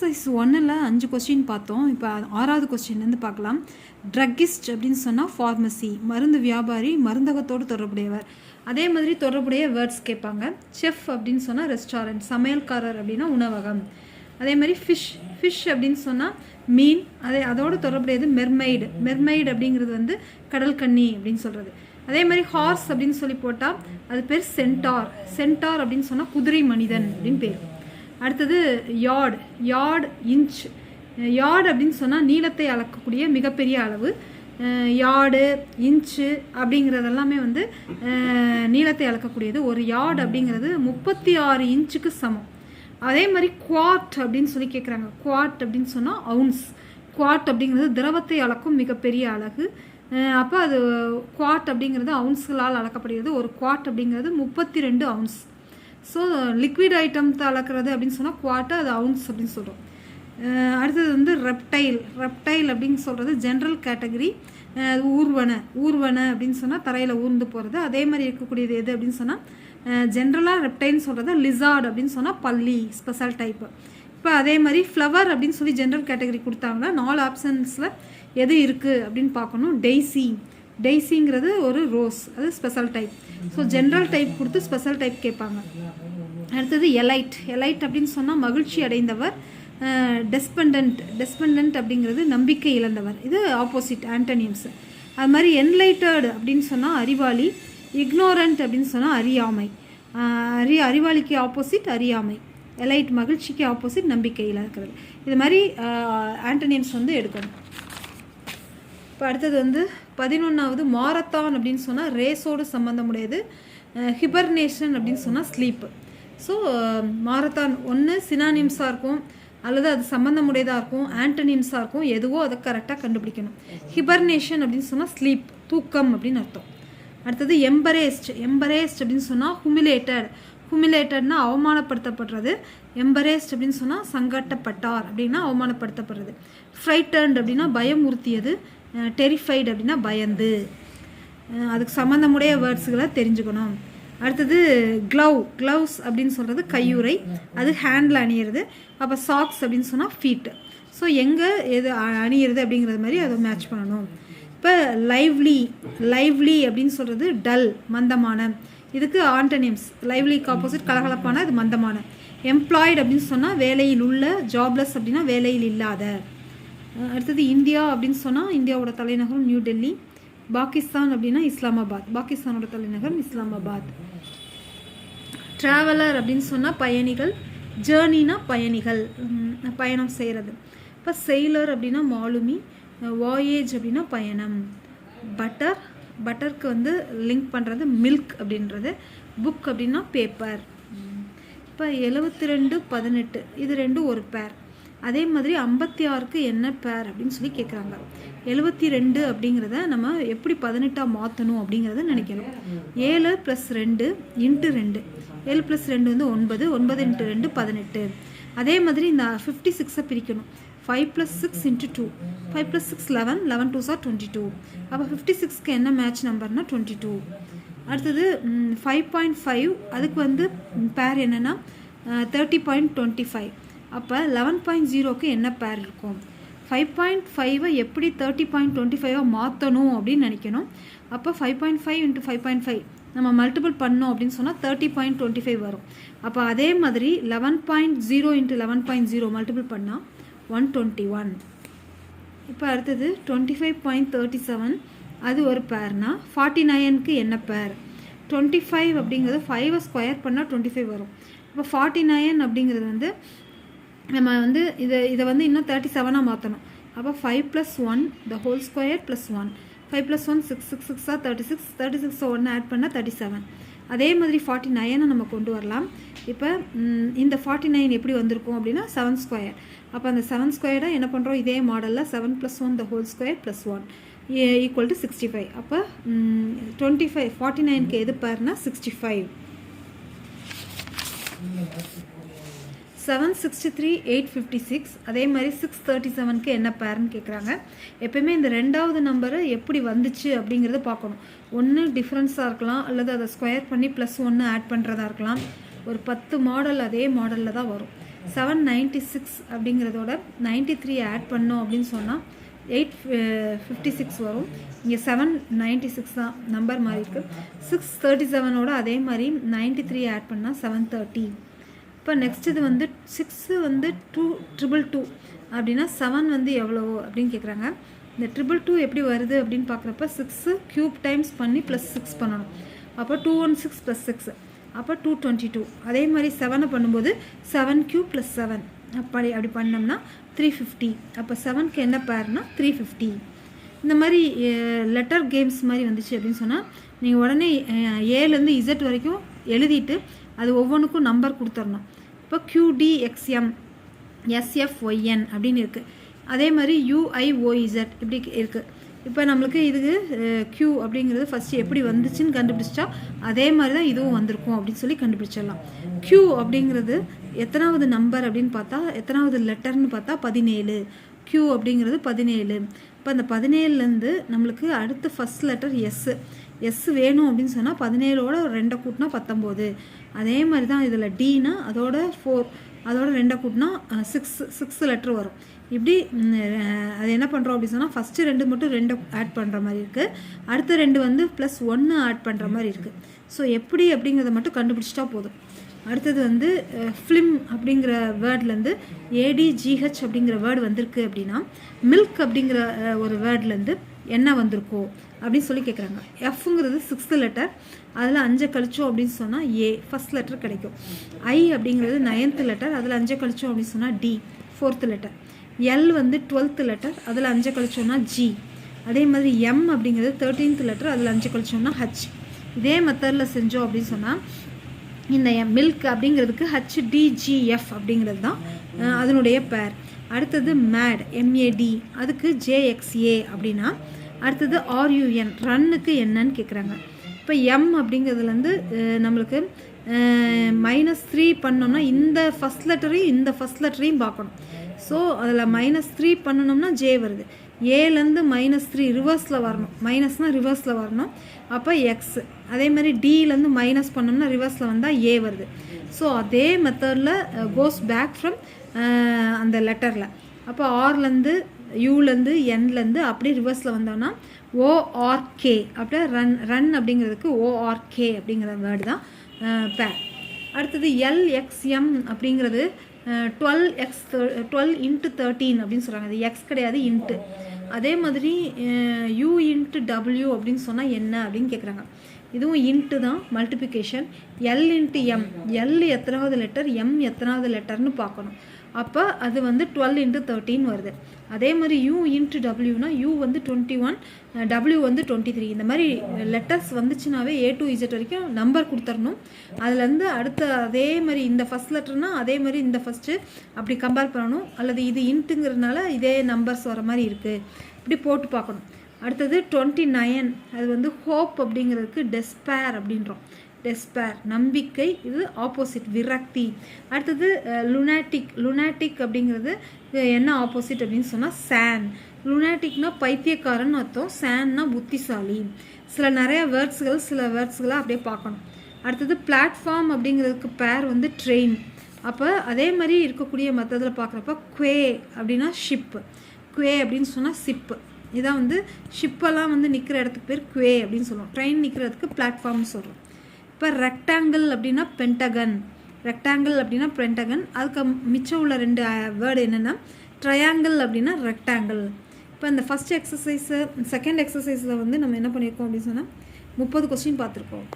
Exercise 1ல் 5 question பார்த்தோம். இப்போ 6வது கொஸ்டின்லேருந்து பார்க்கலாம். ட்ரக்கிஸ்ட் அப்படின்னு சொன்னால் ஃபார்மசி, மருந்து வியாபாரி, மருந்தகத்தோடு தொடர்புடையவர். அதே மாதிரி தொடர்புடைய வேர்ட்ஸ் கேட்பாங்க. செஃப் அப்படின்னு சொன்னால் ரெஸ்டாரண்ட், சமையல்காரர் அப்படின்னா உணவகம். அதே மாதிரி ஃபிஷ் அப்படின்னு சொன்னால் மீன், அதோடு தொடர்புடையது மெர்மெய்டு அப்படிங்கிறது வந்து கடல் கன்னி அப்படின்னு சொல்கிறது. அதே மாதிரி ஹார்ஸ் அப்படின்னு சொல்லி போட்டால் அது பேர் சென்டார் அப்படின்னு சொன்னால் குதிரை மனிதன் அப்படின்னு பேர். அடுத்தது யார்டு இன்ச். யார்டு அப்படின்னு சொன்னால் நீளத்தை அளக்கக்கூடிய மிகப்பெரிய அளவு. யார்டு இன்ச்சு அப்படிங்கிறதெல்லாமே வந்து நீளத்தை அளக்கக்கூடியது. ஒரு யார்டு அப்படிங்கிறது 36 இன்ச்சுக்கு சமம். அதே மாதிரி குவார்ட் அப்படின்னு சொல்லி கேட்குறாங்க. குவார்ட் அப்படின்னு சொன்னால் அவுன்ஸ். குவார்ட் அப்படிங்கிறது திரவத்தை அளக்கும் மிகப்பெரிய அலகு. அப்போ அது குவார்ட் அப்படிங்கிறது அவுன்ஸ்களால் அளக்கப்படுகிறது. ஒரு குவார்ட் அப்படிங்கிறது 32 அவுன்ஸ். ஸோ லிக்விட் ஐட்டம்த்தை அளக்கிறது அப்படின்னு சொன்னால் குவார்ட்டு, அது அவுன்ஸ் அப்படின்னு சொல்கிறோம். அடுத்தது வந்து ரெப்டைல் அப்படின்னு சொல்கிறது ஜென்ரல் கேட்டகரி. ஊர்வன அப்படின்னு சொன்னால் தரையில் ஊர்ந்து போகிறது. அதே மாதிரி இருக்கக்கூடியது எது அப்படின்னு சொன்னால் ஜென்ரலாக ரெப்டைல்னு சொல்கிறது லிசார்ட் அப்படின்னு சொன்னால் பல்லி, ஸ்பெஷல் டைப்பு. இப்போ அதே மாதிரி ஃப்ளவர் அப்படின்னு சொல்லி ஜென்ரல் கேட்டகரி கொடுத்தாங்கன்னா 4 ஆப்ஷன்ஸில் எது இருக்குது அப்படின்னு பார்க்கணும். டெய்ஸிங்கிறது ஒரு ரோஸ், அது special type. So general type கொடுத்து ஸ்பெஷல் டைப் கேட்பாங்க. அடுத்தது எலைட் அப்படின்னு சொன்னால் மகிழ்ச்சி அடைந்தவர். டெஸ்பெண்டன்ட் அப்படிங்கிறது நம்பிக்கை இழந்தவர். இது ஆப்போசிட் ஆன்டனியம்ஸ். அது மாதிரி என்லைட்டட் அப்படின்னு சொன்னால் அறிவாளி. இக்னோரண்ட் அப்படின்னு சொன்னால் அறியாமை. அறிவாளிக்கு ஆப்போசிட் அறியாமை. எலைட் மகிழ்ச்சிக்கு ஆப்போசிட் நம்பிக்கை இழக்கிறது. இது மாதிரி ஆன்டனியம்ஸ் வந்து எடுக்கணும். இப்போ அடுத்தது வந்து 11வது மாரத்தான் அப்படின்னு சொன்னால் ரேஸோடு சம்மந்தமுடையது. ஹிபர்னேஷன் அப்படின்னு சொன்னால் ஸ்லீப்பு. ஸோ மாரத்தான் ஒன்று சினானிம்ஸாக இருக்கும், அல்லது அது சம்மந்தமுடையதாக இருக்கும், ஆன்டனிம்ஸாக இருக்கும். எதுவோ அதை கரெக்டாக கண்டுபிடிக்கணும். ஹிபர்னேஷன் அப்படின்னு சொன்னால் ஸ்லீப், தூக்கம் அப்படின்னு அர்த்தம். அடுத்தது எம்பரேஸ்ட் அப்படின்னு சொன்னால் ஹுமிலேட்டட்னா அவமானப்படுத்தப்படுறது. எம்பரேஸ்ட் அப்படின்னு சொன்னால் சங்கட்டப்பட்டார் அப்படின்னா அவமானப்படுத்தப்படுறது. ஃப்ரைட்டன்ட் அப்படின்னா பயமுறுத்தியது. டெரிஃபைடு அப்படின்னா பயந்து. அதுக்கு சம்மந்தமுடைய வேர்ட்ஸுகளை தெரிஞ்சுக்கணும். அடுத்தது க்ளவுஸ் அப்படின்னு சொல்கிறது கையுறை, அது ஹேண்டில் அணியிறது. அப்போ சாக்ஸ் அப்படின்னு சொன்னால் ஃபீட்டு. ஸோ எங்கே எது அணியிறது அப்படிங்கிறது மாதிரி அதை மேட்ச் பண்ணணும். இப்போ லைவ்லி அப்படின்னு சொல்கிறது டல், மந்தமான. இதுக்கு ஆன்டனிம்ஸ். லைவ்லிக்கு ஆப்போசிட் கலகலப்பான, அது மந்தமான. எம்ப்ளாய்டு அப்படின்னு சொன்னால் வேலையில் உள்ள. ஜாப்லெஸ் அப்படின்னா வேலையில் இல்லாத. அடுத்தது இந்தியா அப்படின்னு சொன்னால் இந்தியாவோட தலைநகரம் நியூ டெல்லி. பாகிஸ்தான் அப்படின்னா இஸ்லாமாபாத், பாகிஸ்தானோட தலைநகரம் இஸ்லாமாபாத். ட்ராவலர் அப்படின்னு சொன்னால் பயணிகள். ஜேர்னினா பயணிகள், பயணம் செய்கிறது. இப்போ செயிலர் அப்படின்னா மாலுமி. வாயேஜ் அப்படின்னா பயணம். பட்டருக்கு வந்து லிங்க் பண்ணுறது மில்க் அப்படின்றது. புக் அப்படின்னா பேப்பர். இப்போ 72, 18 இது ரெண்டும் ஒரு பேர். அதே மாதிரி 56க்கு என்ன பேர் அப்படின்னு சொல்லி கேட்குறாங்க. 72 அப்படிங்கிறத நம்ம எப்படி 18ஆக மாற்றணும் அப்படிங்கிறத நினைக்கணும். 7 + 2 × 2. 7 + 2 வந்து 9. 9 × 2 18. அதே மாதிரி இந்த 56 பிரிக்கணும். 5 + 6 × 2. 5 + 6 11. 11 2s are 22. அப்போ 56க்கு என்ன மேட்ச் நம்பர்னா 22. அடுத்தது 5.5. அதுக்கு வந்து பேர் என்னென்னா 30.25. அப்போ 11.0க்கு என்ன பேர் இருக்கும்? 5.5 எப்படி 30.25 மாற்றணும் அப்படின்னு நினைக்கணும். அப்போ 5.5 × 5.5 நம்ம மல்டிபிள் பண்ணோம் அப்படின்னு சொன்னால் 30.25 வரும். அப்போ அதே மாதிரி 11.0 × 11.0 மல்டிபிள் பண்ணால் 121. இப்போ அடுத்தது 25.37 அது ஒரு பேர்னா 49க்கு என்ன பேர்? 25 அப்படிங்கிறது 5 ஸ்கொயர் பண்ணால் 25 வரும். இப்போ 49 அப்படிங்கிறது வந்து நம்ம வந்து இதை வந்து இன்னும் 37ஆக மாற்றணும். அப்போ 5 + 1 ² + 1. 5 + 1 6. 6 6 are 36. 36 1 ஆட் பண்ணால் 37. அதே மாதிரி 49 நம்ம கொண்டு வரலாம். இப்போ இந்த 49 எப்படி வந்திருக்கும் அப்படின்னா 7 ஸ்கொயர். அப்போ அந்த 7 ஸ்கொயரை என்ன பண்ணுறோம்? இதே மாடலில் 7 + 1 ² + 1 = 65. அப்போ 49க்கு எது பேர்னா 65. 763 856. அதே மாதிரி 637க்கு என்ன பேர்னு கேட்குறாங்க. எப்பயுமே இந்த 2வது நம்பரு எப்படி வந்துச்சு அப்படிங்கிறத பார்க்கணும். ஒன்று டிஃப்ரென்ஸாக இருக்கலாம், அல்லது அதை ஸ்கொயர் பண்ணி +1 ஆட் பண்ணுறதா இருக்கலாம். ஒரு 10 மாடல் அதே மாடலில் தான் வரும். 796 அப்படிங்கிறதோட 93 ஆட் பண்ணோம் அப்படின்னு சொன்னால் 856 வரும். இங்கே 796 தான் நம்பர் மாதிரி இருக்குது. 637ஓட அதே மாதிரி 93 ஆட் பண்ணால் 730. இப்போ நெக்ஸ்ட் இது வந்து 6 வந்து 222 அப்படின்னா 7 வந்து எவ்வளோ அப்படின்னு கேட்குறாங்க. இந்த 222 எப்படி வருது அப்படின்னு பார்க்குறப்ப 6 க்யூப் டைம்ஸ் பண்ணி ப்ளஸ் 6 பண்ணணும். அப்போ 216 ப்ளஸ் 6 அப்போ 222. அதே மாதிரி 7 பண்ணும்போது 7 க்யூப் ப்ளஸ் 7 அப்படி பண்ணோம்னா 350. அப்போ 7க்கு என்ன பேர்னா 350. இந்த மாதிரி லெட்டர் கேம்ஸ் மாதிரி வந்துச்சு அப்படின்னு சொன்னால் நீங்கள் உடனே ஏலேருந்து இசட் வரைக்கும் எழுதிட்டு அது ஒவ்வொன்றுக்கும் நம்பர் கொடுத்துடணும். இப்போ QDXM SFYN அப்படின்னு இருக்குது. அதே மாதிரி UIOZ இப்படி இருக்குது. இப்போ நம்மளுக்கு இதுக்கு Q அப்படிங்கிறது ஃபஸ்ட்டு எப்படி வந்துச்சுன்னு கண்டுபிடிச்சா அதே மாதிரி தான் இதுவும் வந்திருக்கும் அப்படின்னு சொல்லி கண்டுபிடிச்சிடலாம். Q அப்படிங்கிறது எத்தனாவது நம்பர் அப்படின்னு பார்த்தா எத்தனாவது லெட்டர்னு பார்த்தா 17. Q அப்படிங்கிறது 17. இப்போ அந்த 17லேருந்து நம்மளுக்கு அடுத்த ஃபஸ்ட் லெட்டர் எஸ் வேணும் அப்படின்னு சொன்னால் 17ஓட 2 கூட்டினா 19. அதே மாதிரி தான் இதில் Dனா அதோட 4 அதோட 2 கூட்டினா 6 லெட்டர் வரும். இப்படி அது என்ன பண்ணுறோம் அப்படின்னு சொன்னால் ஃபஸ்ட்டு 2 மட்டும் 2 ஆட் பண்ணுற மாதிரி இருக்குது. அடுத்த 2 வந்து +1 ஆட் பண்ணுற மாதிரி இருக்குது. ஸோ எப்படி அப்படிங்கிறத மட்டும் கண்டுபிடிச்சிட்டா போதும். அடுத்தது வந்து ஃபிலிம் அப்படிங்கிற வேர்ட்லேருந்து ADGH அப்படிங்கிற வேர்டு வந்திருக்கு அப்படின்னா மில்க் அப்படிங்கிற ஒரு வேர்ட்லேருந்து என்ன வந்திருக்கோ அப்படின்னு சொல்லி கேட்குறாங்க. Fங்கிறது 6th லெட்டர், அதில் 5 கழிச்சோம் அப்படின்னு சொன்னால் A ஃபஸ்ட் லெட்டர் கிடைக்கும். I அப்படிங்கிறது 9th லெட்டர், அதில் 5 கழிச்சோம் அப்படின்னு சொன்னால் D 4th லெட்டர். L வந்து 12th லெட்டர், அதில் 5 கழிச்சோம்னா G. அதே மாதிரி M அப்படிங்கிறது 13th லெட்டர், அதில் 5 கழிச்சோம்னா H. இதே மெத்தடில் செஞ்சோம் அப்படின்னு சொன்னால் இந்த மில்க் அப்படிங்கிறதுக்கு HDGF அப்படிங்கிறது தான் அதனுடைய பேர். அடுத்தது மேட் MAD அதுக்கு JXA அப்படின்னா அடுத்தது RUN ரன்னுக்கு என்னன்னு கேட்குறாங்க. இப்போ M அப்படிங்கிறதுலேருந்து நம்மளுக்கு -3 பண்ணோம்னா இந்த ஃபஸ்ட் லெட்டரையும் இந்த ஃபஸ்ட் லெட்டரையும் பார்க்கணும். ஸோ அதில் -3 பண்ணணும்னா J வருது. ஏலேருந்து -3 ரிவர்ஸில் வரணும். மைனஸ்னால் ரிவர்ஸில் வரணும். அப்போ X. அதே மாதிரி Dலேருந்து மைனஸ் பண்ணோம்னா ரிவர்ஸில் வந்தால் A வருது. ஸோ அதே மெத்தடில் கோஸ் பேக் ஃப்ரம் அந்த லெட்டரில். அப்போ ஆர்லேருந்து யூலேருந்து என்லேருந்து அப்படியே ரிவர்ஸில் வந்தோம்னா ORK. அப்படியே ரன் அப்படிங்கிறதுக்கு ORK அப்படிங்கிற வேர்டு தான் பேர். அடுத்தது LXM அப்படிங்கிறது 12 × 13 அப்படின்னு சொல்கிறாங்க. அது X கிடையாது இன்ட்டு. அதே மாதிரி U × W அப்படின்னு சொன்னால் என்ன அப்படின்னு கேட்குறாங்க. இதுவும் இன்ட்டு தான் மல்டிப்ளிகேஷன். L × M L எத்தனாவது லெட்டர் M எத்தனாவது லெட்டர்னு பார்க்கணும். அப்போ அது வந்து 12 × 13 வருது. அதே மாதிரி U × Wனா U வந்து 21 W வந்து 23. இந்த மாதிரி லெட்டர்ஸ் வந்துச்சுனாவே A to Z வரைக்கும் நம்பர் கொடுத்துடணும். அதுலேருந்து அடுத்த அதே மாதிரி இந்த ஃபஸ்ட் லெட்டர்னால் அதே மாதிரி இந்த ஃபஸ்ட்டு அப்படி கம்பேர் பண்ணணும். அல்லது இது இன்ட்டுங்கிறதுனால இதே நம்பர்ஸ் வர மாதிரி இருக்குது இப்படி போட்டு பார்க்கணும். அடுத்தது 29 அது வந்து ஹோப் அப்படிங்கிறதுக்கு டெஸ்பேர் அப்படின்றோம். டெஸ்பேர் நம்பிக்கை, இது ஆப்போசிட் விரக்தி. அடுத்தது லுனாட்டிக் அப்படிங்கிறது என்ன ஆப்போசிட் அப்படின்னு சொன்னால் சான். லுனாட்டிக்னா பைத்தியக்காரன் அர்த்தம், சான்னா புத்திசாலி. நிறைய சில வேர்ட்ஸ்களை அப்படியே பார்க்கணும். அடுத்தது பிளாட்ஃபார்ம் அப்படிங்கிறதுக்கு பேர் வந்து ட்ரெயின். அப்போ அதே மாதிரி இருக்கக்கூடிய மெத்தடில் பார்க்குறப்ப குவே அப்படின்னா ஷிப்பு, குவே அப்படின்னு சொன்னால் சிப்பு. இதான் வந்து ஷிப்பெல்லாம் வந்து நிற்கிற இடத்துக்கு பேர் குவே அப்படின்னு சொல்லுவோம். ட்ரெயின் நிற்கிறதுக்கு பிளாட்ஃபார்ம்னு சொல்கிறோம். இப்போ ரெக்டாங்கிள் அப்படின்னா பென்டகன். அதுக்கு மிச்சம் உள்ள 2 வேர்டு என்னென்னா ட்ரையாங்கிள் அப்படின்னா ரெக்டாங்கிள். இப்போ இந்த ஃபஸ்ட் எக்ஸசைஸு செகண்ட் எக்ஸசைஸில் வந்து நம்ம என்ன பண்ணியிருக்கோம் அப்படின்னு சொன்னால் 30 கொஸ்டின் பார்த்துருக்கோம்.